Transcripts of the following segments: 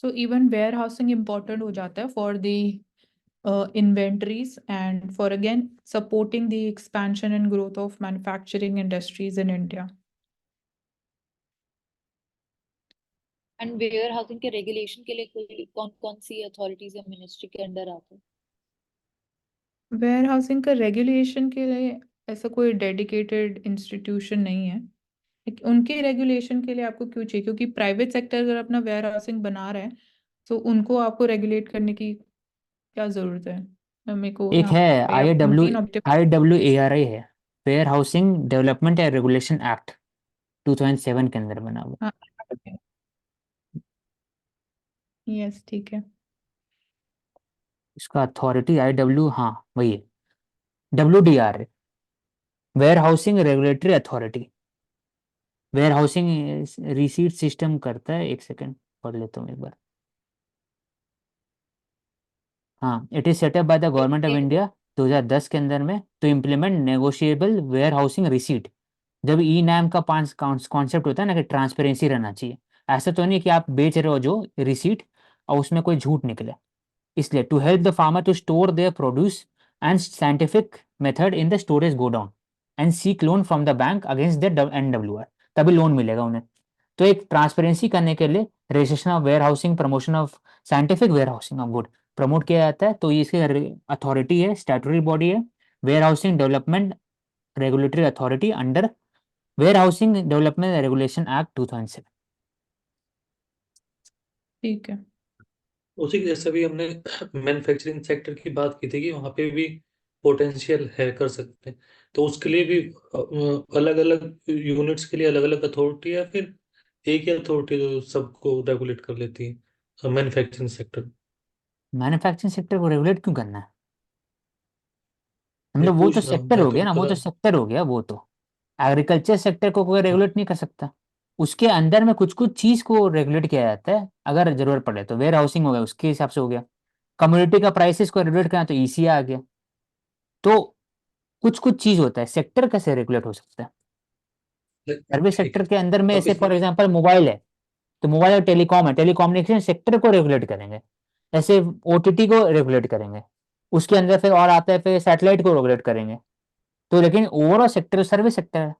सो even warehousing important हो जाता है for the inventories and for again supporting the expansion and growth of manufacturing industries in India. And warehousing के regulation के लिए कोई कौन कौन सी अथॉरिटीज या मिनिस्ट्री के अंडर आते हैं? वेयर हाउसिंग का रेगुलेशन के लिए ऐसा कोई डेडिकेटेड इंस्टीट्यूशन नहीं है। उनके रेगुलेशन के लिए आपको क्यों चाहिए? क्योंकि प्राइवेट सेक्टर अगर अपना वेयर हाउसिंग बना रहा है तो उनको आपको रेगुलेट करने की क्या जरूरत है? मेरे को एक यहाँ है पे आई आपका W main objective. I W A R I है, fair housing development and regulation act 2007 के अंदर बना हुआ। हाँ, यस ठीक है। इसका अथॉरिटी आई डब्ल्यू, हाँ वही है, W D R, warehousing regulatory authority. Warehousing receipt system करता है, एक सेकंड पढ़ लेता हूँ एक बार। हाँ, it is set up by the government of India 2010 के अंदर में to implement negotiable warehousing receipt. जब ई नैम का पांच कॉन्सेप्ट होता है ना कि ट्रांसपेरेंसी रहना चाहिए। ऐसा तो नहीं कि आप बेच रहे हो जो रिसीट और उसमें कोई झूठ निकले। इसलिए to help the farmer to store their produce and scientific method in the storage godown and seek loan from the bank against the NWR, तभी लोन मिलेगा उन्हें। तो एक ट्रांसपेरेंसी करने के लिए registration of warehousing, promotion of scientific warehousing of good promote किया जाता है। तो ये इसकी अथॉरिटी है, स्टैट्यूटरी बॉडी है, warehousing development regulatory authority under warehousing development regulation act 2007। ठीक है। उसी के जैसे भी हमने मैन्युफैक्चरिंग सेक्टर की बात की थी कि वहाँ पे भी पोटेंशियल है, कर सकते हैं। तो उसके लिए भी अलग अलग यूनिट्स के लिए अलग अलग अथॉरिटी है, फिर एक ही अथॉरिटी जो सबको रेगुलेट कर लेती है मैन्युफैक्चरिंग सेक्टर? मैन्युफैक्चरिंग सेक्टर को रेगुलेट क्यों करना है? मैं मतलब वो तो पूछ रहा हूँ, सेक्टर मैं हो तो गया ना, वो पता। तो सेक्टर हो गया। वो तो एग्रीकल्चर सेक्टर को कोई रेगुलेट नहीं कर सकता। उसके अंदर में कुछ कुछ चीज को रेगुलेट किया जाता है अगर जरूरत पड़े तो। वेयर हाउसिंग हो गया, उसके हिसाब से हो गया। कम्युनिटी का प्राइसेस को रेगुलेट करना तो ईसी आ गया। तो कुछ कुछ चीज होता है, सेक्टर कैसे रेगुलेट हो सकता है? सर्विस ठीक सेक्टर है। के अंदर में अब ऐसे इसमें फॉर एग्जांपल मोबाइल है, तो मोबाइल और टेलीकॉम है, टेलीकॉम्युनिकेशन सेक्टर को रेगुलेट करेंगे। ऐसे ओटीटी को रेगुलेट करेंगे। उसके अंदर फिर और आता है, फिर सैटेलाइट को रेगुलेट करेंगे। तो लेकिन ओवरऑल सेक्टर सर्विस सेक्टर है।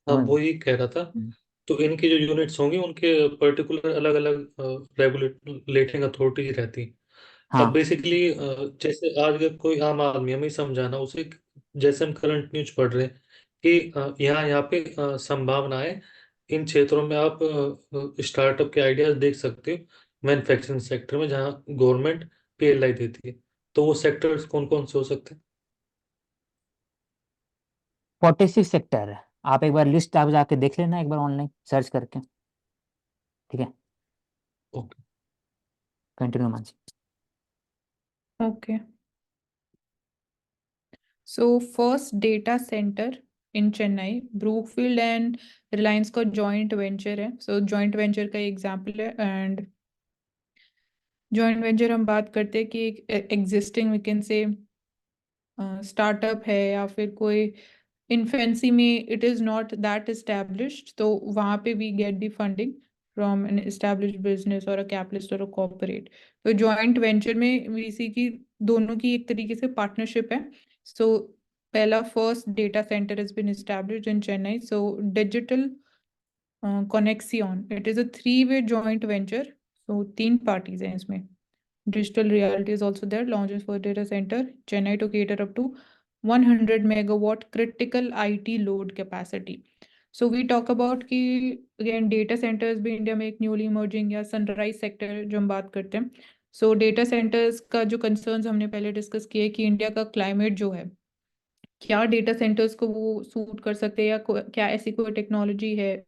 अब समझ वो ही कह रहा था, हम्म, तो इनकी जो यूनिट्स होंगी उनके पर्टिकुलर अलग अलग रेगुलेटिंग अथॉरिटीज रहती हैं। अब हाँ। बेसिकली जैसे आज का कोई आम आदमी, हमें समझाना उसे, जैसे हम करंट न्यूज पढ़ रहे हैं कि यहाँ यहाँ पे संभावना है, इन क्षेत्रों में आप स्टार्टअप के आइडियाज देख सकते हो मैन्युफैक्चरिंग सेक्टर में, जहाँ गवर्नमेंट PLI देती है। तो वो सेक्टर्स कौन कौन से हो सकते हैं? 46 सेक्टर है। आप एक बार लिस्ट आप जाके देख लेना एक बार ऑनलाइन सर्च करके। ठीक है, okay. Continue Mansi. Okay, so first data centre in Chennai, Brookfield and Reliance का जॉइंट वेंचर है। सो जॉइंट वेंचर का एग्जांपल है। एंड जॉइंट वेंचर हम बात करते हैं कि एक existing we can say startup है या फिर कोई इन्फेंसी में, it is not that established, तो वहाँ पे we get the funding from an established business और अ कैपिटलिस्ट और अ कॉर्पोरेट। तो जॉइंट वेंचर में वीसी की दोनों की एक तरीके से पार्टनरशिप है। सो पहला first data centre has been established in Chennai. So digital Connexion, it is a three-way joint venture. So तीन parties हैं इसमें। Digital Realty is also there, launches for data center Chennai to cater up to 100 megawatt critical IT load capacity. So we talk about कि again data centers भी India में एक newly emerging या sunrise sector जो हम बात करते हैं। So data centers का जो concerns हमने पहले डिस्कस किए कि इंडिया का क्लाइमेट जो है, क्या डेटा सेंटर्स को वो सूट कर सकते हैं या क्या ऐसी कोई टेक्नोलॉजी है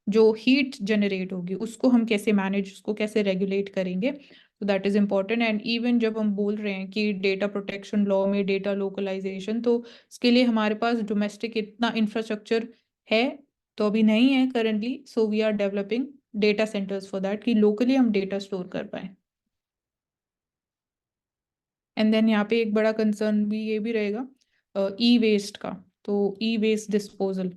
जो हीट जनरेट होगी, उसको हम कैसे मैनेज, उसको कैसे रेगुलेट करेंगे। तो that is important. And even जब हम बोल रहे हैं कि डेटा प्रोटेक्शन लॉ में डेटा लोकलाइजेशन, तो इसके लिए हमारे पास डोमेस्टिक इतना इंफ्रास्ट्रक्चर है तो अभी नहीं है currently. So we are developing data centres for that कि लोकली हम डेटा स्टोर कर पाए। एंड देन यहाँ पे एक बड़ा कंसर्न भी ये भी रहेगा ई वेस्ट का। तो e waste disposal,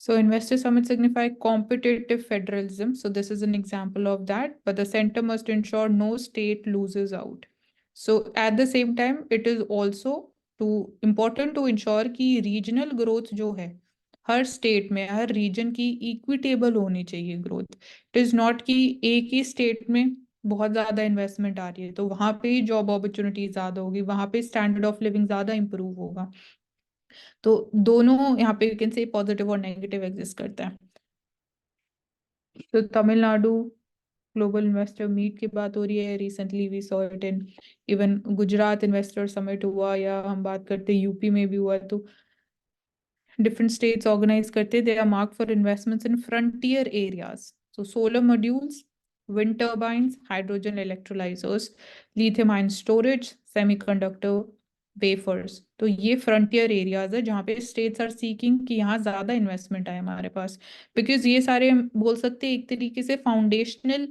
So investor summit signify competitive federalism. So this is an example of that, but the center must ensure no state loses out. So at the same time, it is also important to ensure कि regional growth जो है हर state में हर reason की equitable होनी चाहिए growth. It is not कि एक ही state में बहुत ज्यादा इन्वेस्टमेंट आ रही है तो वहां पे जॉब अपॉर्चुनिटी ज्यादा होगी, वहां पे स्टैंडर्ड ऑफ लिविंग ज्यादा इंप्रूव होगा. तो दोनों यहाँ पे यू कैन से पॉजिटिव और नेगेटिव एग्जिस्ट करता है. तो तमिलनाडु ग्लोबल इन्वेस्टर मीट की बात हो रही है. Recently we saw it in even Gujarat investor summit हुआ, या हम बात करते यूपी में भी हुआ. तो different states organize करते, they are marked for investments in frontier areas. So solar modules, wind turbines, hydrogen electrolyzers, lithium ion storage, semiconductor wafers. तो ये frontier areas है जहाँ पे states are seeking कि यहाँ ज्यादा investment आए हमारे पास, because ये सारे हम बोल सकते हैं एक तरीके से foundational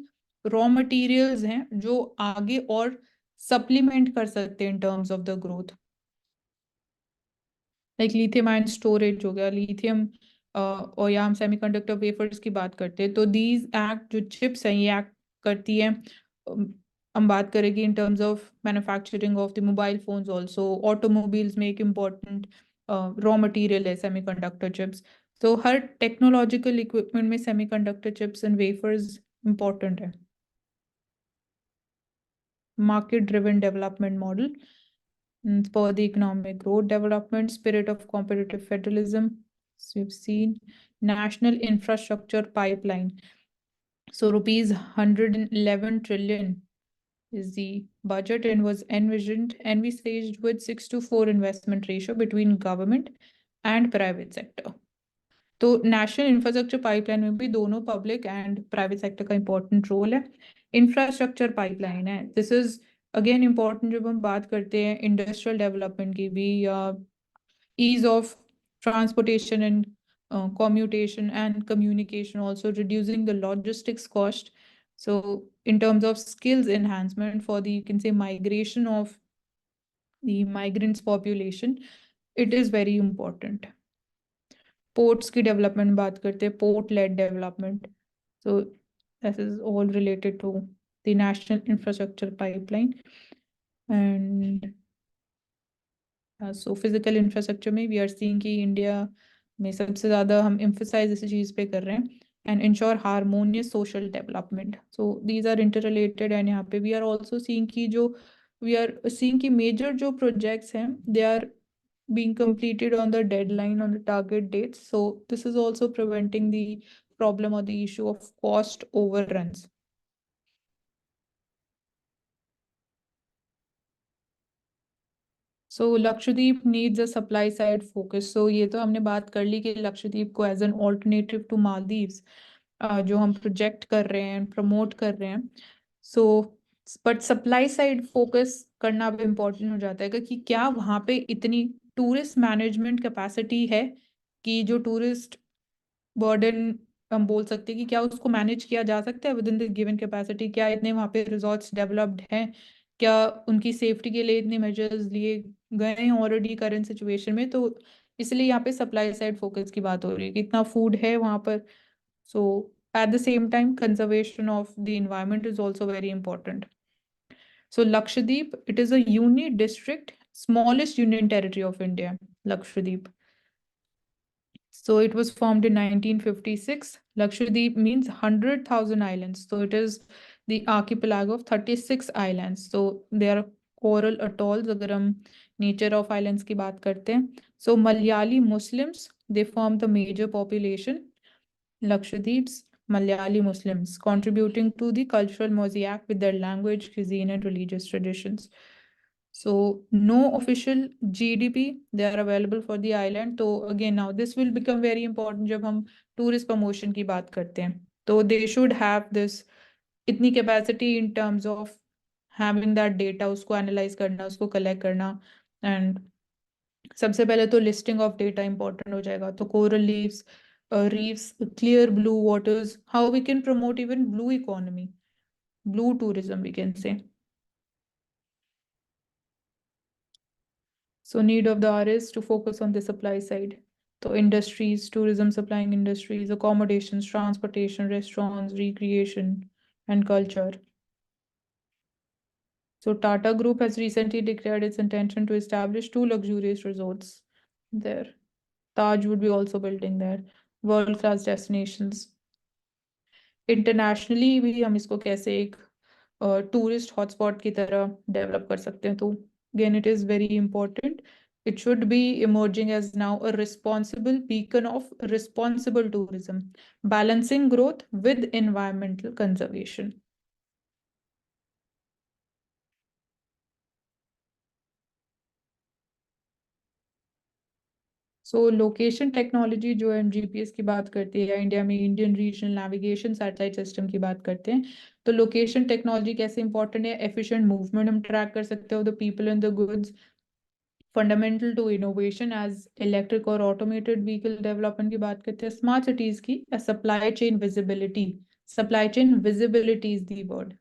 raw materials हैं जो आगे और supplement कर सकते हैं in terms of the growth. Like lithium ion storage हो गया, लिथियम और या हम सेमीकंडक्टर वेफर्स की बात करते हैं. तो दीज एक्ट जो चिप्स हैं ये एक्ट करती है. हम बात करेंगे in terms of manufacturing of the mobile phones also. Automobiles में एक इम्पॉर्टेंट रॉ मटेरियल है सेमीकंडक्टर चिप्स. तो हर टेक्नोलॉजिकल इक्विपमेंट में semiconductor chips and wafers important है. Market driven development model for the economic growth development, spirit of competitive federalism. So we've seen national infrastructure pipeline. So rupees 111 trillion is the budget and was envisaged with 6:4 investment ratio between government and private sector. तो national infrastructure pipeline में भी दोनों public and private sector का important role है. Infrastructure pipeline है, this is again important जब हम बात करते हैं इंडस्ट्रियल डेवलपमेंट की भी, या ease of transportation and commutation and communication, also reducing the logistics cost. So in terms of skills enhancement for the, you can say, migration of the migrants population, it is very important. Ports की development बात करते हैं, port led development. So this is all related to the national infrastructure pipeline. And so physical infrastructure में we are seeing कि India में सबसे ज़्यादा हम एम्फसाइज इसी चीज़ पे कर रहे हैं. And ensure harmonious social development. So these are interrelated. And यहाँ पे वी आर ऑल्सो सीइंग कि जो वी आर सीइंग कि मेजर जो प्रोजेक्ट्स हैं they are being completed on the deadline, on the target dates. So this is also preventing the problem or the issue of cost overruns. So Lakshadweep needs a supply side focus. So ये तो हमने बात कर ली कि लक्षद्वीप को as an alternative to Maldives जो हम project कर रहे हैं, प्रमोट कर रहे हैं. So but supply side focus करना भी इम्पोर्टेंट हो जाता है कि क्या वहाँ पे इतनी टूरिस्ट मैनेजमेंट कैपेसिटी है कि जो टूरिस्ट बर्डन हम बोल सकते हैं कि क्या उसको मैनेज किया जा सकता है with in the given capacity. क्या इतने वहाँ पे रिजॉर्ट्स डेवलप्ड हैं, क्या उनकी सेफ्टी के लिए इतने मेजर्स लिए गए हैं ऑलरेडी करंट सिचुएशन में. तो इसलिए यहाँ पे सप्लाई साइड फोकस की बात हो रही है कि इतना फूड है वहाँ पर. So at the same time conservation of the environment is also very important. So Lakshadweep, it is a union district, smallest union territory of India, Lakshadweep. So it was formed in 1956. Lakshadweep means 100,000 islands. So it is the archipelago of 36 islands. So there are coral atolls अगर हम nature of islands की बात करते हैं. So Malayali Muslims, they form the major population. Lakshadweep's Malayali Muslims, contributing to the cultural mosaic with their language, cuisine, and religious traditions. So no official GDP they are available for the island. So again now this will become very important जब हम tourist promotion की बात करते हैं. तो they should have this इतनी capacity in terms of having that data, उसको analyze करना, उसको collect करना. And सबसे पहले तो listing of data important हो जाएगा. तो coral reefs, clear blue waters, how we can promote even blue economy, blue tourism we can say. So need of the hour is to focus on the supply side. तो industries, tourism supplying industries, accommodations, transportation, restaurants, recreation, and culture. So Tata Group has recently declared its intention to establish 2 luxurious resorts there. Taj would be also building there. World-class destinations. Internationally भी हम इसको कैसे एक tourist hotspot की तरह develop कर सकते हैं, तो again it is very important. It should be emerging as now a responsible beacon of responsible tourism, balancing growth with environmental conservation. So location technology जो हम जीपीएस की बात करते हैं या इंडिया में Indian regional navigation satellite system की बात करते हैं, तो लोकेशन टेक्नोलॉजी कैसे इंपॉर्टेंट है? एफिशिएंट मूवमेंट हम ट्रैक कर सकते हो the people and the goods, fundamental to innovation as electric और ऑटोमेटेड व्हीकल डेवलपमेंट की बात करते हैं। स्मार्ट सिटीज की supply chain visibility, supply chain visibility is the word,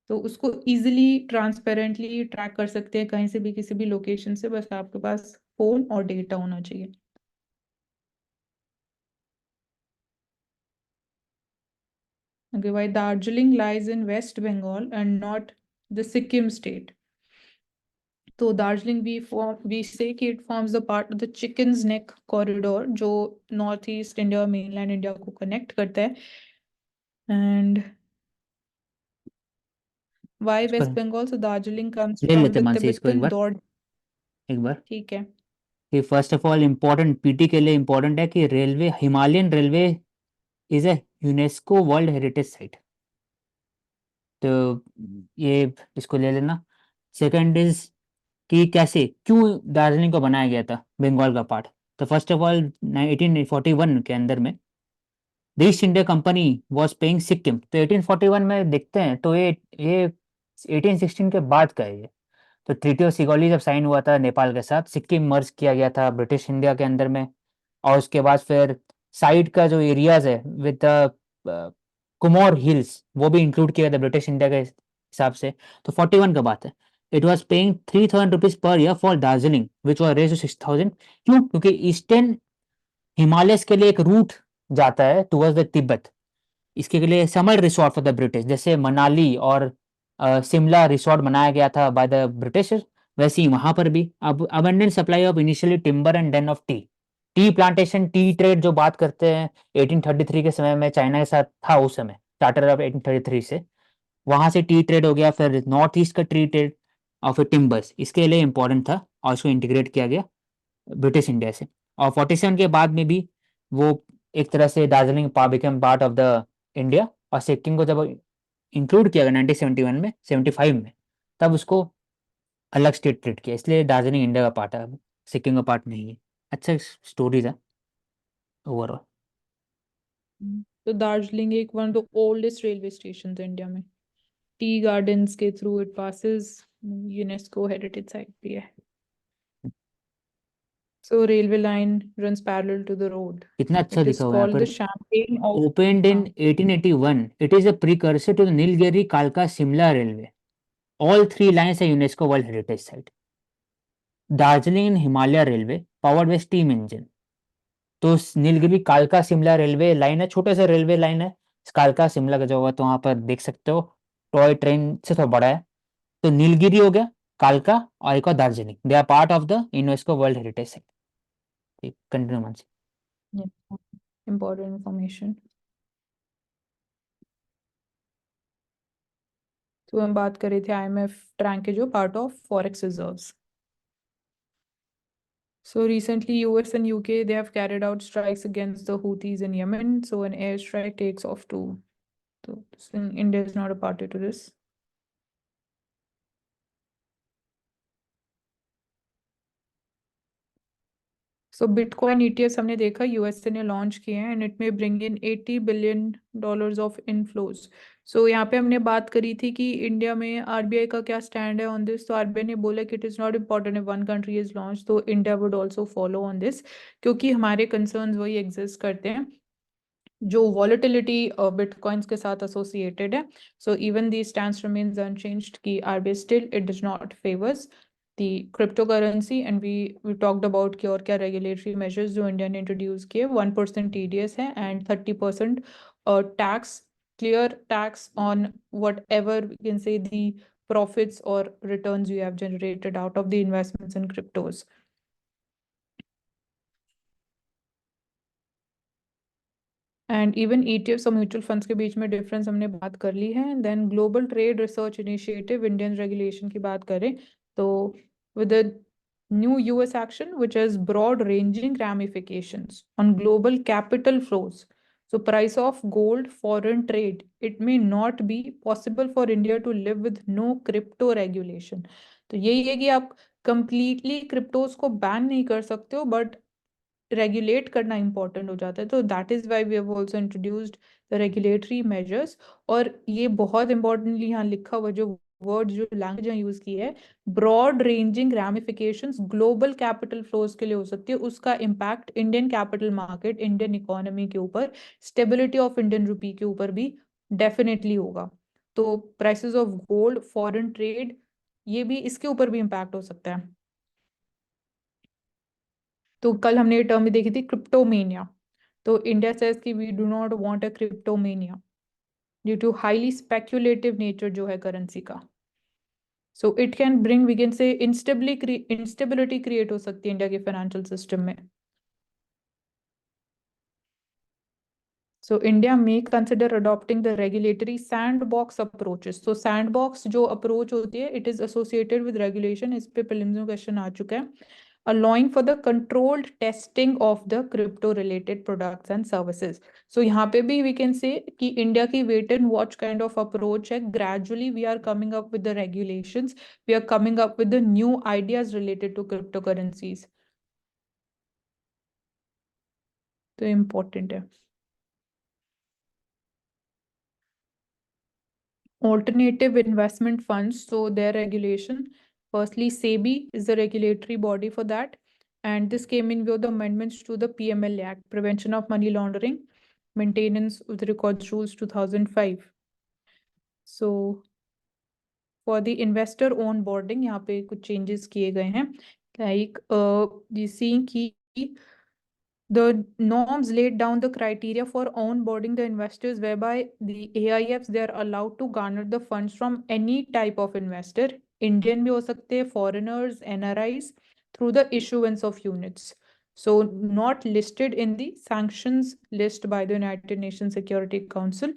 तो उसको इजीली ट्रांसपेरेंटली ट्रैक कर सकते हैं कहीं से भी किसी भी लोकेशन से, बस आपके पास फोन और डेटा होना चाहिए। Okay, why Darjeeling lies in West Bengal and not the Sikkim state? So Darjeeling we say कि it forms the part of the Chicken's Neck corridor जो northeast India और mainland India को connect करता है। And why West Bengal? So Darjeeling comes ले from लेते the Mansi इसको typical dot. एक बार ठीक है। कि first of all important PT के लिए इम्पोर्टेंट है कि railway, Himalayan railway is a UNESCO world heritage site, तो ये इसको ले लेना। सेकंड इज कि कैसे, क्यों दार्जिलिंग को बनाया गया था बंगाल का पार्ट। तो फर्स्ट ऑफ ऑल 1841 के अंदर में the east India company was paying Sikkim, तो 1841 में देखते हैं तो ये 1816 के बाद का है ये। तो ट्रीटी ऑफ सिगौली जब साइन हुआ था नेपाल के साथ, सिक्किम मर्ज किया गया था ब्रिटिश इंडिया के अंदर में, और उसके बाद फिर साइड का जो एरियाज है विद कुमोर हिल्स वो भी इंक्लूड किया गया था ब्रिटिश इंडिया के हिसाब से। तो 41 का बात है। It was paying 3000 rupees per year for Darjeeling which was raise to 6000। क्यों? क्योंकि ईस्टर्न हिमालयस के लिए एक रूट जाता है टुवर्ड्स द तिब्बत, इसके लिए summer resort for the British, जैसे मनाली और शिमला रिसोर्ट बनाया गया था बाय द ब्रिटिश, वैसे ही वहां पर भी अब abundant supply of initially timber and then of tea plantation, tea trade जो बात करते हैं 1833 के समय में चाइना के साथ था, उस समय चार्टर ऑफ 1833 से वहां से टी ट्रेड हो गया, फिर नॉर्थ ईस्ट का टी ट्रेड और फिर टिम्बर्स, इसके लिए इंपॉर्टेंट था और इसको इंटीग्रेट किया गया ब्रिटिश इंडिया से। और 47 के बाद में भी वो एक तरह से Darjeeling become part of the India, और सिक्किम को जब इंक्लूड किया गया 1971 में 75 में, तब उसको अलग स्टेट ट्रीट किया, इसलिए दार्जिलिंग इंडिया का पार्ट है, सिक्किम का पार्ट नहीं है। अच्छा स्टोरीज है ओवरऑल। तो दार्जिलिंग एक one of the oldest railway station है इंडिया में, टी गार्डन्स के through it passes, UNESCO heritage site भी है। So railway line runs parallel to the road. कितना अच्छा It is लिखा हुआ है called यहाँ the पर, Champagne of opened in 1881, it is a precursor to the Nilgiri Kalka Shimla railway, all 3 lines are UNESCO World Heritage Site। Darjeeling and Himalaya railway powered by steam engine, तो नीलगिरी कालका Shimla railway line है, छोटा सा railway line है कालका शिमला का जो होगा, तो वहां पर देख सकते हो टॉय ट्रेन से थोड़ा बड़ा है। तो नीलगिरी हो गया, कालका और एक और Darjeeling, they are part of the UNESCO world heritage site. Continue Mansi. important information. तो हम बात कर रहे थे IMF ट्रैंक के जो part of forex reserves. So recently US and UK they have carried out strikes against the Houthis in Yemen, so an airstrike takes off too. So India is not a party to this. So Bitcoin ETFs हमने देखा USA ने launch किए हैं and it में bring in $80 billion of inflows. So यहाँ पे हमने बात करी थी कि इंडिया में आरबीआई का क्या स्टैंड है ऑन दिस, तो आरबीआई ने बोला कि it is not important if one country is launch, तो India would also follow on this, क्योंकि हमारे कंसर्न्स वही एग्जिस्ट करते हैं जो वॉलेटिलिटी बिटकॉइंस के साथ एसोसिएटेड है। So even the stands remains unchanged कि RBI still it does not favours the cryptocurrency, and we talked about कि और क्या regulatory measures जो India ने introduce किए. 1% TDS है and 30% tax, clear tax on whatever we can say the profits or returns you have generated out of the investments in cryptos. And even ETFs और mutual funds के बीच में difference हमने बात कर ली है. Then global trade research initiative Indian regulation की बात करें तो with new US action which has broad ranging ramifications on global capital flows. So price of gold, foreign trade, it may not be possible for India to live with no crypto regulation. तो यही है कि आप completely cryptos को ban नहीं कर सकते हो बट रेगुलेट करना इंपॉर्टेंट हो जाता है. तो that is why we have also introduced the regulatory measures. और ये बहुत इंपॉर्टेंटली यहाँ लिखा हुआ जो वर्ड जो लैंग्वेज यूज की है, broad ranging ramifications global capital flows के लिए हो सकती है. उसका impact Indian capital market, Indian economy के ऊपर, स्टेबिलिटी ऑफ इंडियन रुपी के ऊपर भी डेफिनेटली होगा. तो prices of gold, foreign trade, ये भी इसके ऊपर भी इम्पैक्ट हो सकता है. तो कल हमने ये टर्म भी देखी थी क्रिप्टोमेनिया. तो इंडिया सेज कि we do not want a cryptomania due to highly speculative nature जो है करेंसी का. So it can bring, we can say instability create हो सकती है इंडिया के फाइनेंशियल सिस्टम में. So India may consider adopting the regulatory sandbox approaches. So sandbox जो approach होती है, it is associated with regulation. इस पे prelims में question आ चुका है. Allowing for the controlled testing of the crypto related products and services. So यहाँ पे भी we can say कि इंडिया की wait and watch kind of approach है. Gradually we are coming up with the regulations. We are coming up with the new ideas related to cryptocurrencies. तो important है. Alternative investment funds, so their regulation. Firstly, SEBI is the regulatory body for that. And this came in with the amendments to the PML Act, Prevention of Money Laundering, Maintenance of the Records Rules 2005. So for the investor onboarding, यहाँ पे कुछ changes किए गए हैं. Like seeing कि the norms laid down the criteria for onboarding the investors, whereby the AIFs, they are allowed to garner the funds from any type of investor, Indian भी हो सकते हैं, foreigners, NRIs, through the issuance of units. So not listed in the sanctions list by the United Nations Security Council.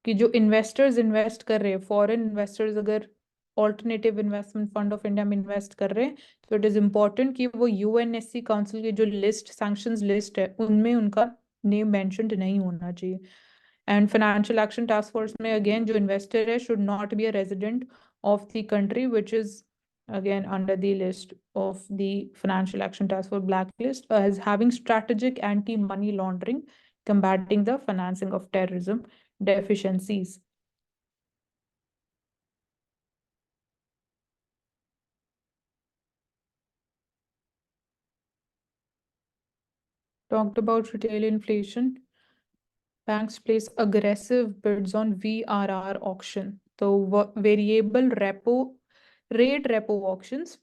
कि जो investors invest कर रहे हैं, foreign investors अगर alternative investment fund of India में इन्वेस्ट कर रहे हैं तो इट इज इम्पोर्टेंट कि वो यूएनएससी काउंसिल की जो लिस्ट, सैंक्शंस लिस्ट है, उनमें उनका नेम मेंशन्ड नहीं होना चाहिए. And financial action task force में अगेन जो इन्वेस्टर है should not be a resident of the country which is again under the list of the Financial Action Task Force blacklist as having strategic anti-money laundering, combating the financing of terrorism deficiencies. Talked about retail inflation. Banks place aggressive bids on VRR auction. So variable rate repo auctions.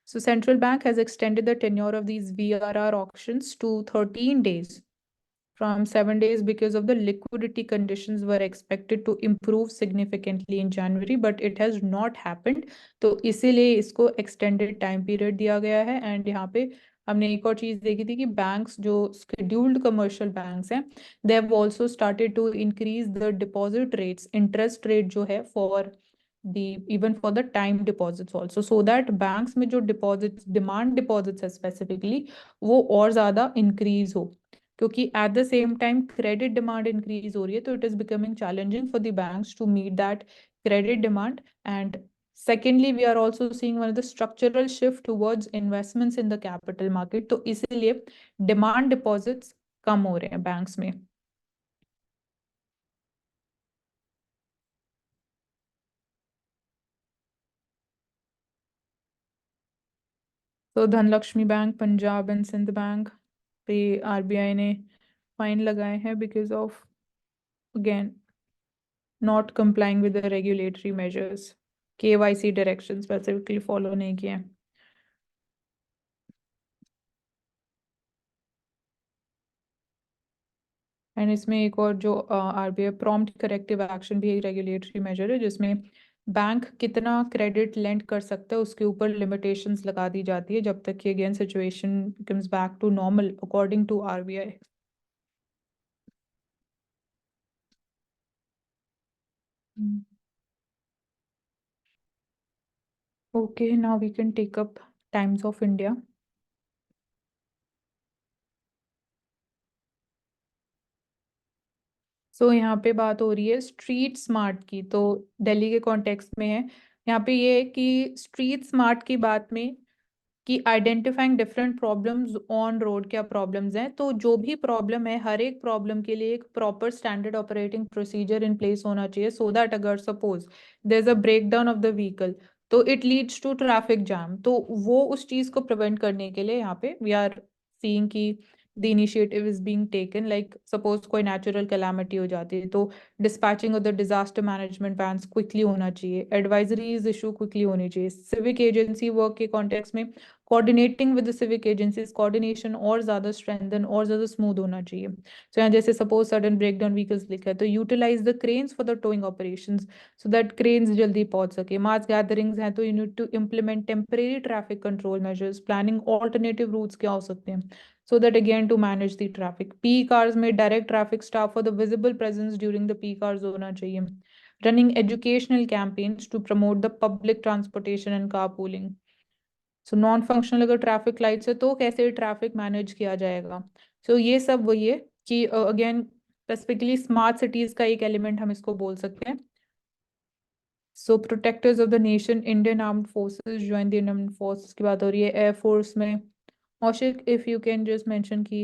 So central bank has extended the tenure of these VRR auctions to 13 days from 7 days because of the liquidity conditions were expected to improve significantly in January, but it has not happened. तो इसीलिए इसको extended time period दिया गया है. And यहाँ पे हमने एक और चीज देखी थी कि बैंक्स जो scheduled commercial banks हैं, they have also started to increase the deposit rates, interest rate जो है for the even for the time deposits also, so that banks में जो deposits, demand deposits है specifically, वो और ज़्यादा increase हो. क्योंकि at the same time credit demand increase हो रही है, तो it is becoming challenging for the banks to meet that credit demand. And secondly we are also seeing one of the structural shift towards investments in the capital market. तो इसीलिए demand deposits कम हो रहे हैं banks में. तो Dhanlaxmi bank, Punjab and Sind bank पे RBI ने fine लगाए हैं because of again not complying with the regulatory measures, KYC directions specifically follow नहीं किए। एंड इसमें एक और जो RBI प्रॉम्प्ट करेक्टिव एक्शन भी एक रेगुलेटरी मेजर है, जिसमें बैंक कितना क्रेडिट लेंड कर सकता है उसके ऊपर लिमिटेशंस लगा दी जाती है जब तक कि again situation comes back to normal according to RBI। Okay, now we can take up Times of India. So यहाँ पे बात हो रही है स्ट्रीट स्मार्ट की, तो दिल्ली के कॉन्टेक्स्ट में है। यहाँ पे ये है कि स्ट्रीट स्मार्ट की बात में कि identifying different problems on road क्या प्रॉब्लम्स हैं, तो जो भी प्रॉब्लम है हर एक प्रॉब्लम के लिए एक proper standard operating procedure in place होना चाहिए, सो दैट अगर suppose there is a breakdown of the vehicle तो it leads to traffic jam, तो वो उस चीज को प्रिवेंट करने के लिए यहाँ पे वी आर सीइंग कि the initiative is being taken. Like suppose कोई नेचुरल कैलामिटी हो जाती है तो dispatching of the disaster management plans quickly होना चाहिए, एडवाइजरीज इशू क्विकली होनी चाहिए, सिविक एजेंसी वर्क के कॉन्टेक्स्ट में coordinating with the civic agencies coordination और ज्यादा स्ट्रेंथन और ज्यादा स्मूथ होना चाहिए। तो यहाँ जैसे सपोज सडन ब्रेकडाउन व्हीकल्स लिखा है तो utilise the cranes for the towing operations so that cranes जल्दी पहुंच सके। मास गैदरिंग्स हैं तो you need to implement temporary traffic control measures, planning alternative routes क्या हो सकते हैं so that again to manage the traffic। peak hours में direct traffic staff for the visible presence during the peak hours होना चाहिए। running educational campaigns to promote the public transportation and carpooling। So non functional अगर traffic lights है तो कैसे traffic manage किया जाएगा। सो ये सब वही है कि अगेन स्पेसिफिकली स्मार्ट सिटीज का एक एलिमेंट हम इसको बोल सकते हैं। So protectors of the nation Indian armed forces, join the Indian forces की बात हो रही है। एयरफोर्स में Oshik, if you can just mention key,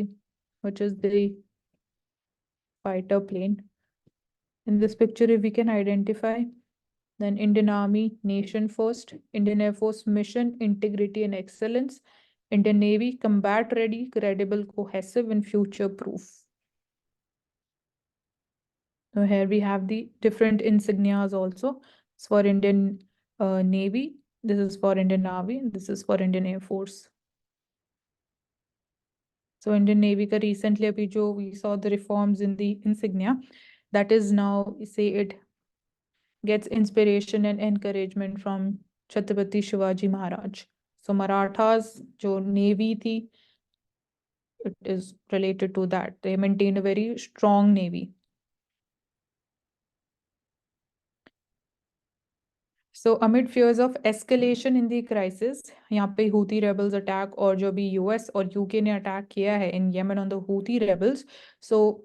which is the fighter plane. In this picture, if we can identify, then Indian Army, nation first, Indian Air Force, mission, integrity and excellence, Indian Navy, combat ready, credible, cohesive and future proof. So here we have the different insignias also. It's for Indian Navy, this is for Indian Army, this is for Indian Air Force. So Indian Navy ka recently abhi jo we saw the reforms in the insignia, that is now say it gets inspiration and encouragement from Chhatrapati Shivaji Maharaj. So Marathas jo navy thi, it is related to that. They maintained a very strong navy. So amid fears of escalation in the crisis, यहाँ पे Houthi rebels attack और जो भी US और UK ने attack किया है in Yemen on the Houthi rebels, so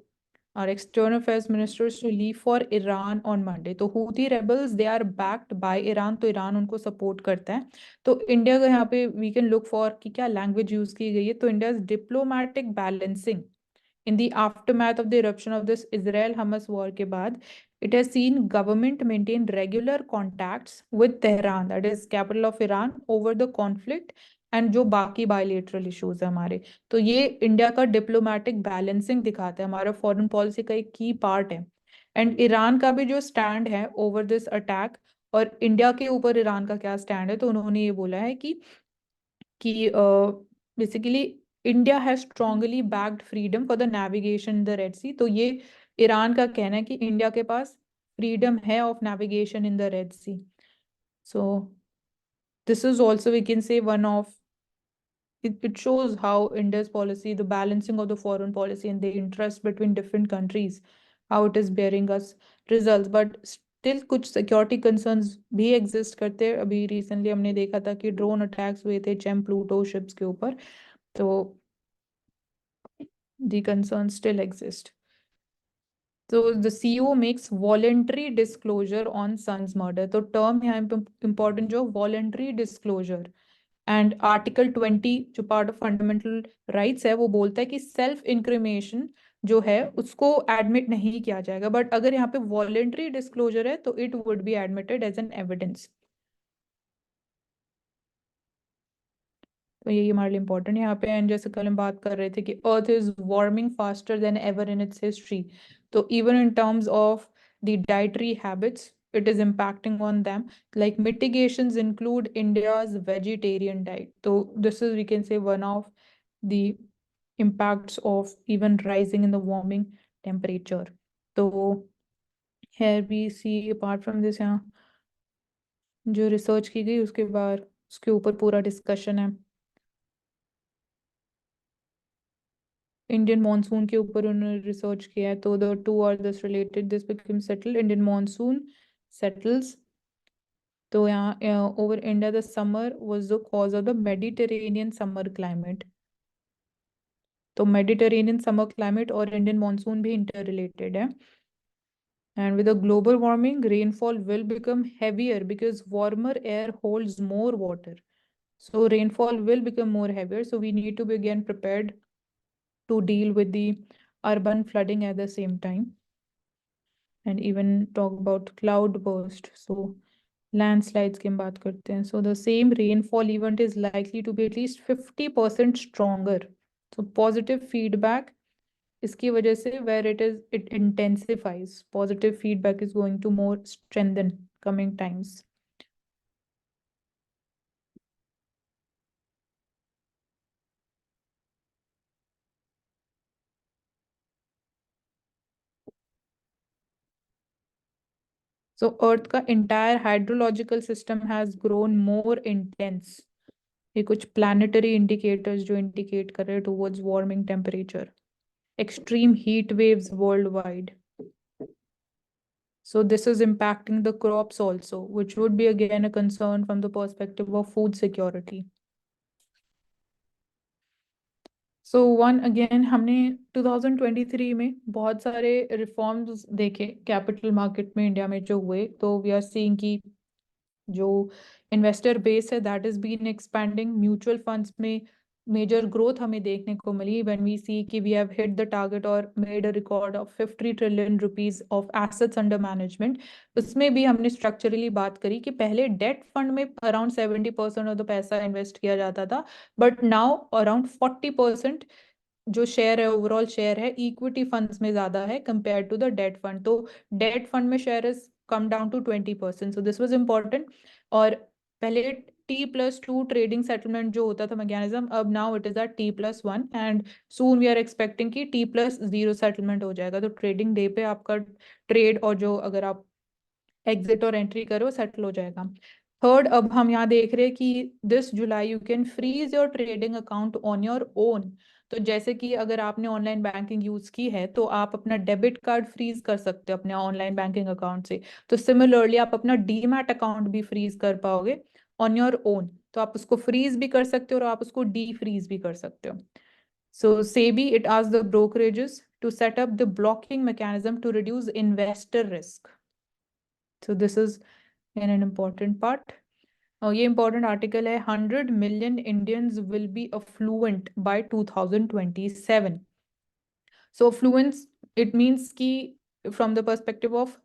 our external affairs ministers to leave for Iran on Monday। तो Houthi rebels they are backed by Iran, तो ईरान उनको सपोर्ट करता है। तो इंडिया का यहाँ पे we can look for कि क्या लैंग्वेज यूज की गई है, तो India's diplomatic balancing in the aftermath of the eruption of this Israel-Hamas war के बाद it has seen government maintain regular contacts with Tehran, that is capital of Iran, over the conflict and जो बाकी bilateral issues है हमारे। तो ये India का diplomatic balancing दिखाता है, हमारा फॉरेन पॉलिसी का एक की पार्ट है। एंड ईरान का भी जो स्टैंड है ओवर दिस अटैक और इंडिया के ऊपर ईरान का क्या स्टैंड है, तो उन्होंने ये बोला है कि basically India has strongly backed freedom for the navigation in the Red Sea. तो ये ईरान का कहना है कि इंडिया के पास फ्रीडम है of navigation in the Red Sea. So this is also we can say one of it shows how India's policy, the balancing of the foreign policy and the interest between different countries, how it is bearing us results, but still कुछ security concerns भी exist करते हैं। अभी recently हमने देखा था कि drone attacks हुए थे जेम प्लूटो ships के ऊपर, तो the concerns still exist. So the CEO makes voluntary disclosure on son's murder, तो term यहाँ important जो voluntary disclosure एंड आर्टिकल 20 जो पार्ट ऑफ फंडामेंटल राइट्स है वो बोलता है कि सेल्फ इंक्रिमेशन जो है उसको एडमिट नहीं किया जाएगा, बट अगर यहाँ पे वॉलेंट्री डिस्क्लोजर है तो it would be admitted as an evidence. तो यही हमारे लिए इंपॉर्टेंट है यहाँ पे। एंड जैसे कल हम बात कर रहे थे कि earth is warming faster than ever in its history, तो even in terms of the dietary habits, it is impacting on them. Like mitigations include India's vegetarian diet. So this is, we can say, one of the impacts of even rising in the warming temperature. So here we see, apart from this, यहाँ जो research की गई उसके बाद उसके ऊपर पूरा discussion है। इंडियन मॉनसून के ऊपर उन्होंने रिसर्च किया है, तो the two are this related, this become settled, Indian monsoon settles. तो यहाँ over India the summer was the cause of the Mediterranean summer climate. तो मेडिटेरेनियन समर क्लाइमेट और इंडियन मॉनसून भी इंटर रिलेटेड है। And with the global warming, rainfall will become heavier because warmer air holds more water. So rainfall will become more heavier. So we need to be again prepared to deal with the urban flooding at the same time. And even talk about cloud burst. So landslides की हम बात करते हैं. So the same rainfall event is likely to be at least 50% stronger. So positive feedback इसकी वजह से where it intensifies, positive feedback is going to more strengthen coming times. So Earth का entire hydrological system has grown more intense. ये कुछ planetary indicators जो indicate कर रहे हैं towards warming temperature. Extreme heat waves worldwide. So this is impacting the crops also, which would be again a concern from the perspective of food security. So one again हमने 2023 में बहुत सारे reforms देखे capital market में India में जो हुए, तो वी आर सीइंग कि जो इन्वेस्टर बेस है that is been expanding. Mutual funds में मेजर ग्रोथ हमें देखने को मिली व्हेन वी सी कि we have hit the target और made a record of 50 trillion rupees of assets under management. उसमें भी हमने स्ट्रक्चरली बात करी कि पहले डेट फंड में अराउंड 70% ऑफ द पैसा इन्वेस्ट किया जाता था, बट नाउ अराउंड 40% जो शेयर है, ओवरऑल शेयर है, इक्विटी फंड्स में ज्यादा है compare to the debt fund. तो डेट फंड में share is come down to 20%। So this was important. और पहले T+2 ट्रेडिंग सेटलमेंट जो होता था मैकेनिज्म, अब now it is a T+1 and soon we are expecting कि T+0 सेटलमेंट हो जाएगा। तो ट्रेडिंग डे पे आपका ट्रेड और जो अगर आप एग्जिट और एंट्री करो सेटल हो जाएगा। थर्ड, अब हम यहाँ देख रहे हैं कि this July you can freeze your trading account on your own. तो जैसे कि अगर आपने ऑनलाइन बैंकिंग यूज की है तो आप अपना डेबिट कार्ड फ्रीज कर सकते हो अपने ऑनलाइन बैंकिंग अकाउंट से। तो सिमिलरली आप अपना डीमैट अकाउंट भी फ्रीज कर पाओगे ऑन योर ओन। तो आप उसको फ्रीज भी कर सकते हो और आप उसको डी फ्रीज भी कर सकते हो। So SEBI, it asks the brokerages to set up the blocking mechanism to reduce investor risk. So this is an important part. ये important article है, 100 million Indians will be affluent by 2027. So affluence, it means कि from the perspective of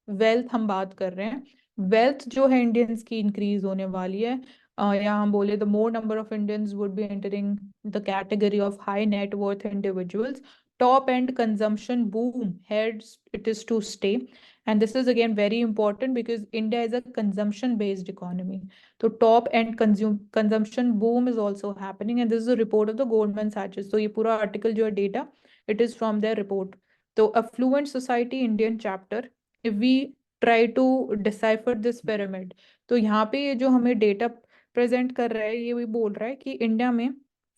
wealth हम बात कर रहे हैं। wealth जो है Indians की increase होने वाली है। यहाँ हम बोले the more number of Indians would be entering the category of high net worth individuals. Top end consumption boom, heads it is to stay. And this is again very important because India is a consumption based economy. So top end consumption boom is also happening, and this is a report of the Goldman Sachs. So ये पूरा article जो है data, it is from their report. So affluent society Indian chapter, if we try to decipher this pyramid, तो यहाँ पे ये जो हमें डेटा प्रेजेंट कर रहा है ये भी बोल रहा है कि इंडिया में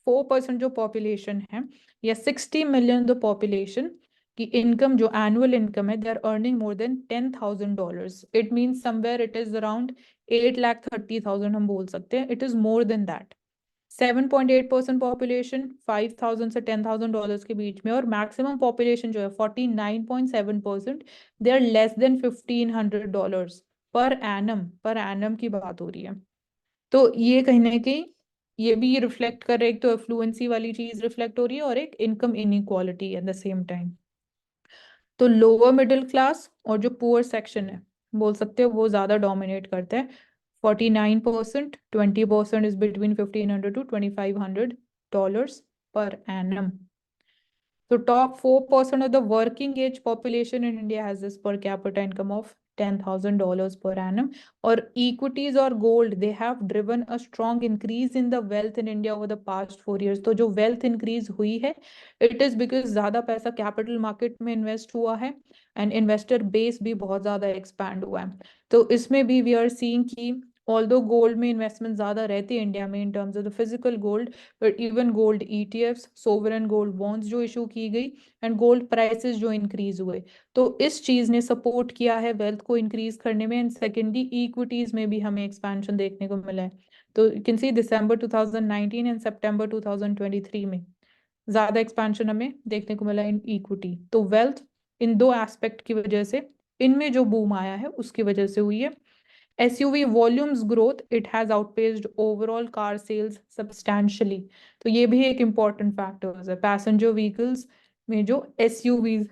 4% जो पॉपुलेशन है या 60 मिलियन जो पॉपुलेशन की इनकम, जो एनुअल इनकम है, they are earning more than $10,000। It means somewhere it is around 8,30,000 हम बोल सकते हैं। It is more than that. 7.8% population 5,000 से $10,000 के बीच में, और मैक्सिमम पॉपुलेशन जो है 49.7%, they are less than $1,500 per annum की बात हो रही है। तो ये कहीं ना कहीं ये भी रिफ्लेक्ट कर रहे हैं, एक तो एफ्लुएंसी वाली चीज रिफ्लेक्ट हो रही है और एक income inequality eight the same time. तो लोअर मिडिल क्लास और जो पुअर सेक्शन है बोल सकते हो वो ज्यादा डोमिनेट करते हैं। 49%, 20% is between $1,500 to $2,500 per annum. So top 4% of the working age population in India has this per capita income of $10,000 per annum. Or equities or gold, they have driven a strong increase in the wealth in India over the past 4 years. तो जो wealth increase हुई है, it is because ज़्यादा पैसा capital market में invest हुआ है and investor base भी बहुत ज़्यादा expand हुआ है. तो इसमें भी we are seeing कि although gold में investment ज़्यादा रहती है इंडिया में in terms of the physical gold, but even gold ETFs, sovereign gold bonds जो इशू की गई एंड गोल्ड प्राइसेस जो इंक्रीज हुए, तो इस चीज ने सपोर्ट किया है वेल्थ को इंक्रीज करने में. एंड सेकेंडली इक्विटीज में भी हमें एक्सपेंशन देखने को मिला है. तो you can see December 2019 and September 2023 में ज्यादा एक्सपेंशन हमें देखने को मिला इन इक्विटी. तो वेल्थ इन दो एस्पेक्ट की वजह से, इनमें जो बूम आया है उसकी वजह से हुई है. SUV volumes growth, it has outpaced overall car sales substantially. तो ये भी एक important factors है. Passenger vehicles में जो SUVs,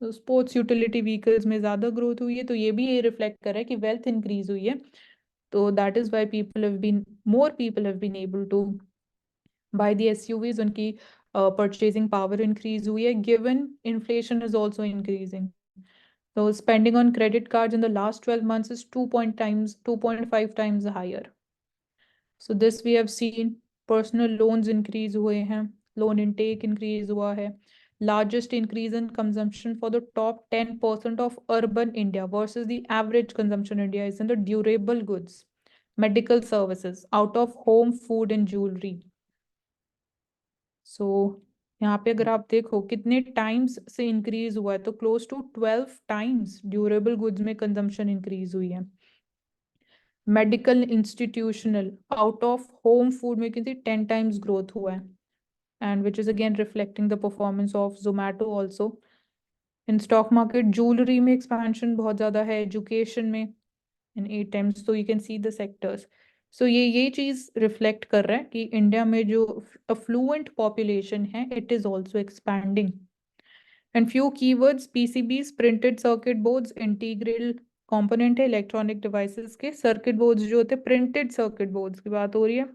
स्पोर्ट्स यूटिलिटी व्हीकल्स में ज़्यादा ग्रोथ हुई है, तो ये भी ये रिफ्लेक्ट कर रहा है कि वेल्थ इंक्रीज हुई है. तो that is why more people have been able to buy the SUVs. उनकी परचेजिंग पावर इंक्रीज हुई है given inflation is also increasing. So spending on credit cards in the last 12 months is 2.5 times higher. So this we have seen. Personal loans increase हुए हैं, loan intake increase हुआ है. Largest increase in consumption for the top 10% of urban India versus the average consumption India is in the durable goods, medical services, out of home food and jewelry. So यहाँ पे अगर आप देखो कितने times से increase हुआ है, तो close to 12 times durable goods में कंजम्पशन इंक्रीज हुई है. Medical institutional out of home food में कितनी 10 टाइम्स ग्रोथ हुआ है. And which is again reflecting the performance of Zomato also. In stock market jewellery में एक्सपेंशन बहुत ज़्यादा है, एजुकेशन में इन 8 टाइम्स. तो you can see the sectors. So ये चीज रिफ्लेक्ट कर रहा है कि इंडिया में जो अफ्लुएंट पॉपुलेशन है it is also expanding. And few keywords, PCBs, printed circuit boards, integral component है इलेक्ट्रॉनिक डिवाइसेस के. सर्किट बोर्ड्स जो होते हैं, प्रिंटेड सर्किट बोर्ड्स की बात हो रही है.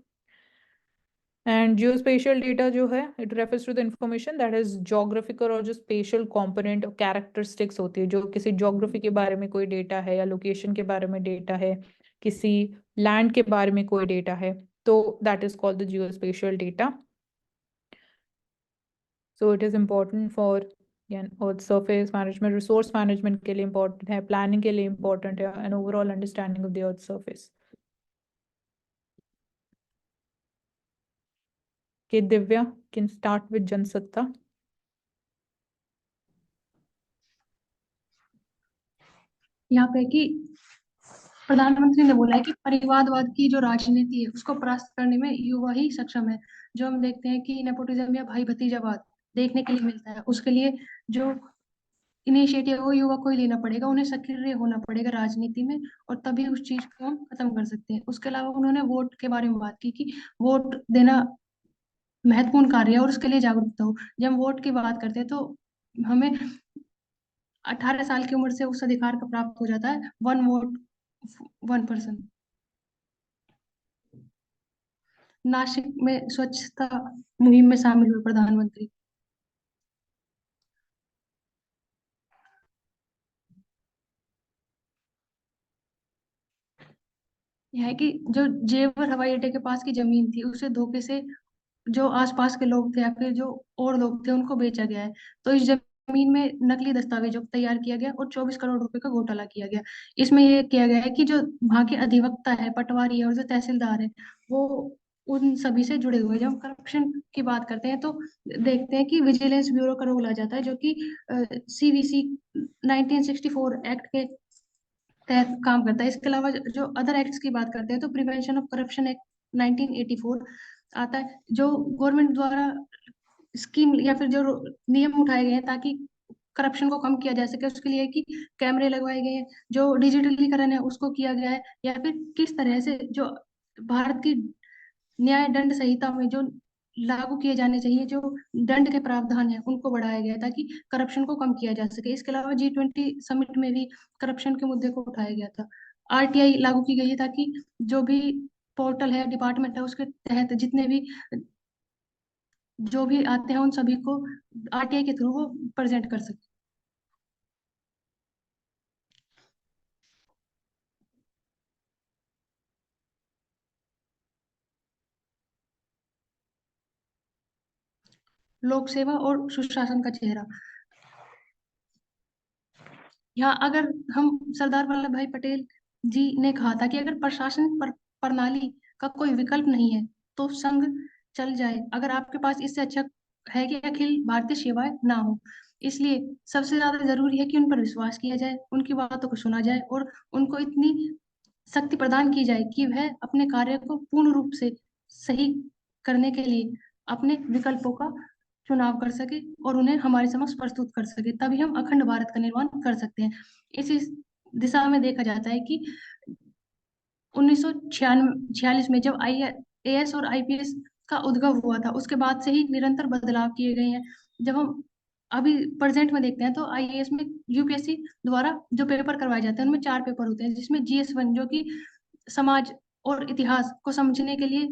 एंड जियोस्पेशियल डेटा जो है, it refers to the information that is geographical और जो स्पेशल कंपोनेंट और कैरेक्टरिस्टिक्स होती है, जो किसी जोग्राफी के बारे में कोई डेटा है या लोकेशन के बारे में डेटा है, किसी लैंड के बारे में कोई डेटा है, तो that is called the geospatial data. So it is important for earth surface management, resource management के लिए इम्पोर्टेंट है, प्लानिंग के लिए इम्पोर्टेंट है, and overall understanding of the earth surface. के Divya can start with Jansatta. यहाँ पे कि प्रधानमंत्री ने बोला है कि परिवारवाद की जो राजनीति है उसको परास्त करने में युवा ही सक्षम है. जो हम देखते हैं कि नेपोटिज्म या भाई भतीजावाद देखने के लिए मिलता है, उसके लिए जो इनिशिएटिव वो युवा को ही लेना पड़ेगा, उन्हें सक्रिय होना पड़ेगा राजनीति में, और तभी उस चीज को हम खत्म कर सकते हैं. उसके अलावा उन्होंने वोट के बारे में बात की कि वोट देना महत्वपूर्ण कार्य है और उसके लिए जागरूकता हो. जब हम वोट की बात करते हैं तो हमें 18 साल की उम्र से उस अधिकार का प्राप्त हो जाता है, 1 वोट 1 पर्सन. नासिक में स्वच्छता मुहिम में शामिल हुए प्रधानमंत्री. यह है कि जो जेवर हवाई अड्डे के पास की जमीन थी उसे धोखे से जो आसपास के लोग थे या फिर जो और लोग थे उनको बेचा गया है. तो इस जमीन में नकली दस्तावेजों को तैयार किया गया और 24 करोड़ रुपए का घोटाला किया गया. इसमें यह किया गया है कि जो वहाँ के अधिवक्ता है, पटवारी है और जो तहसीलदार है, वो उन सभी से जुड़े हुए हैं. जब करप्शन की बात करते हैं तो देखते हैं कि विजिलेंस ब्यूरो का रोल आ जाता है, जो कि CVC 1964 एक्ट के तहत काम करता है. इसके अलावा जो अदर एक्ट्स की बात करते हैं तो प्रिवेंशन ऑफ करप्शन एक्ट 1984 आता है, जो गवर्नमेंट द्वारा स्कीम या फिर जो नियम उठाए गए हैं ताकि करप्शन को कम किया जा सके. उसके लिए कि कैमरे लगवाए गए हैं, जो डिजिटलीकरण है उसको किया गया है, या फिर किस तरह से जो भारत की न्याय दंड संहिता में जो लागू किए जाने चाहिए जो दंड के प्रावधान है उनको बढ़ाया गया ताकि करप्शन को कम किया जा सके. इसके अलावा G20 समिट में भी करप्शन के मुद्दे को उठाया गया था. RTI लागू की गई है ताकि जो भी पोर्टल है, डिपार्टमेंट है, उसके तहत जितने भी जो भी आते हैं उन सभी को आरटीआई के थ्रू वो प्रेजेंट कर सके। लोक सेवा और सुशासन का चेहरा। यहाँ अगर हम सरदार वल्लभ भाई पटेल जी ने कहा था कि अगर प्रशासन प्रणाली का कोई विकल्प नहीं है तो संघ चल जाए, अगर आपके पास इससे अच्छा है कि अखिल भारतीय सेवाएं ना हो। इसलिए सबसे ज्यादा जरूरी है कि उन पर विश्वास किया जाए, उनकी बातों को सुना जाए और उनको इतनी शक्ति प्रदान की जाए कि वह अपने कार्य को पूर्ण रूप से सही करने के लिए अपने विकल्पों का चुनाव कर सके और उन्हें हमारे समक्ष प्रस्तुत कर सके, तभी हम अखंड भारत का निर्माण कर सकते हैं। इसी दिशा में देखा जाता है कि 1946 में जब आईएएस और आईपीएस का उद्भव हुआ था, उसके बाद से ही निरंतर बदलाव किए गए हैं। जब हम अभी प्रेजेंट में देखते हैं तो आईएएस में यूपीएससी द्वारा जो पेपर करवाए जाते हैं उनमें 4 पेपर होते हैं, जिसमें जीएस 1 जो कि समाज और इतिहास को समझने के लिए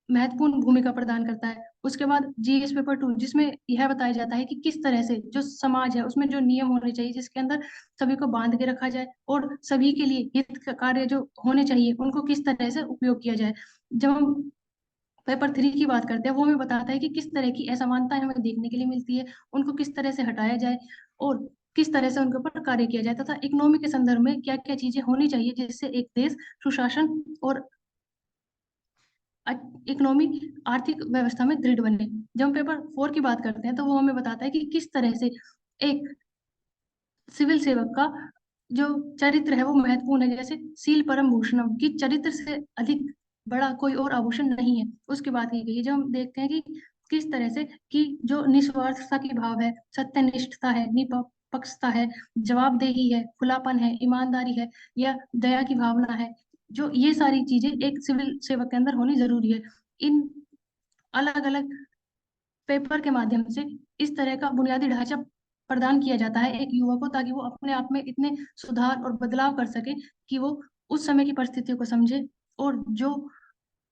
महत्वपूर्ण भूमिका प्रदान करता है। उसके बाद जीएस पेपर 2 जिसमें यह बताया जाता है कि किस तरह से जो समाज है उसमें जो नियम होने चाहिए जिसके अंदर सभी को बांध के रखा जाए और सभी के लिए हित का कार्य जो होने चाहिए उनको किस तरह से उपयोग किया जाए। जब हम पेपर 3 की बात करते हैं वो हमें बताता है कि किस तरह की असमानताएं हमें देखने के लिए मिलती है, उनको किस तरह से हटाया जाए और किस तरह से उनके ऊपर कार्य किया जाए, तथा इकोनॉमी के संदर्भ में क्या क्या चीजें होनी चाहिए जिससे एक देश सुशासन और इकोनॉमी आर्थिक व्यवस्था में दृढ़ बने। जब हम पेपर 4 की बात करते हैं तो वो हमें बताता है कि किस तरह से एक सिविल सेवक का जो चरित्र है वो महत्वपूर्ण है, जैसे सील परम भूषणम, की चरित्र से अधिक बड़ा कोई और आभूषण नहीं है, उसकी बात की गई है। जब हम देखते हैं कि किस तरह से कि जो निस्वार्थता की भाव है, सत्यनिष्ठता है, निष्पक्षता है, जवाबदेही है, खुलापन है, ईमानदारी है या दया की भावना है, जो ये सारी चीजें एक सिविल सेवक के अंदर होनी जरूरी है। इन अलग अलग पेपर के माध्यम से इस तरह का बुनियादी ढांचा प्रदान किया जाता है एक युवा को, ताकि वो अपने आप में इतने सुधार और बदलाव कर सके कि वो उस समय की परिस्थितियों को समझे और जो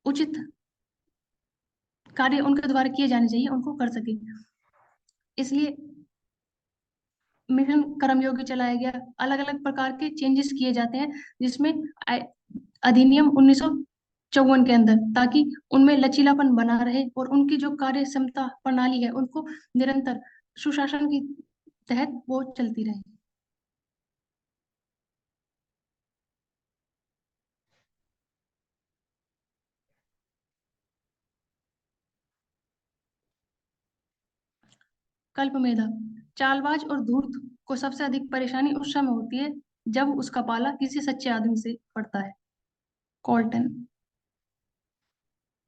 उचित कार्य उनके द्वारा किए जाने चाहिए उनको कर सके। इसलिए मिशन कर्मयोगी चलाया गया, अलग अलग प्रकार के चेंजेस किए जाते हैं जिसमें अधिनियम 1954 के अंदर, ताकि उनमें लचीलापन बना रहे और उनकी जो कार्य क्षमता प्रणाली है उनको निरंतर सुशासन के तहत वो चलती रहे। कल्पमेधा। चालबाज और धूर्त को सबसे अधिक परेशानी उस समय होती है जब उसका पाला किसी सच्चे आदमी से पड़ता है। कॉल्टन।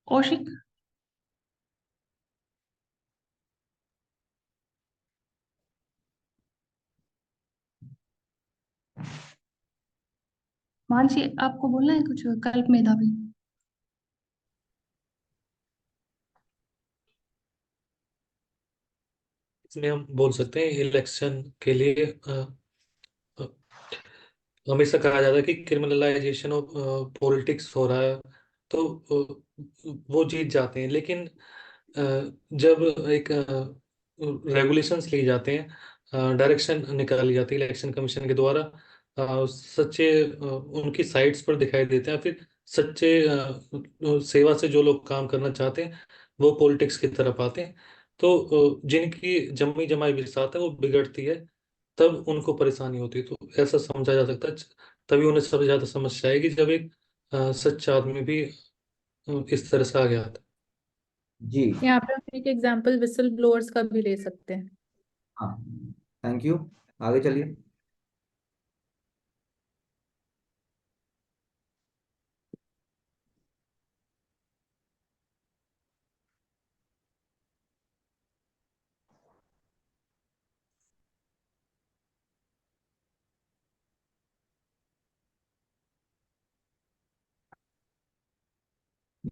कौशिक। मानसी, आपको बोलना है कुछ कल्पमेधा पे? इसमें हम बोल सकते हैं इलेक्शन के लिए अ, हमेशा कहा जाता है कि क्रिमिनलाइजेशन ऑफ पॉलिटिक्स हो रहा है, तो वो जीत जाते हैं। लेकिन जब एक रेगुलेशंस लिए जाते हैं, डायरेक्शन निकाली जाती है इलेक्शन कमीशन के द्वारा, सच्चे उनकी साइट्स पर दिखाई देते हैं, फिर सच्चे सेवा से जो लोग काम करना चाहते हैं वो पॉलिटिक्स की तरफ आते हैं। तो जिनकी जमी जमाई बिसात है वो बिगड़ती है, तब उनको परेशानी होती है। तो ऐसा समझा जा सकता है, तभी उन्हें सबसे ज्यादा समस्या आएगी जब एक सच्चा आदमी भी इस तरह से आ गया था। जी यहाँ पे हम एक एग्जांपल विसल ब्लोअर्स का भी ले सकते हैं। हाँ, थैंक यू। आगे चलिए।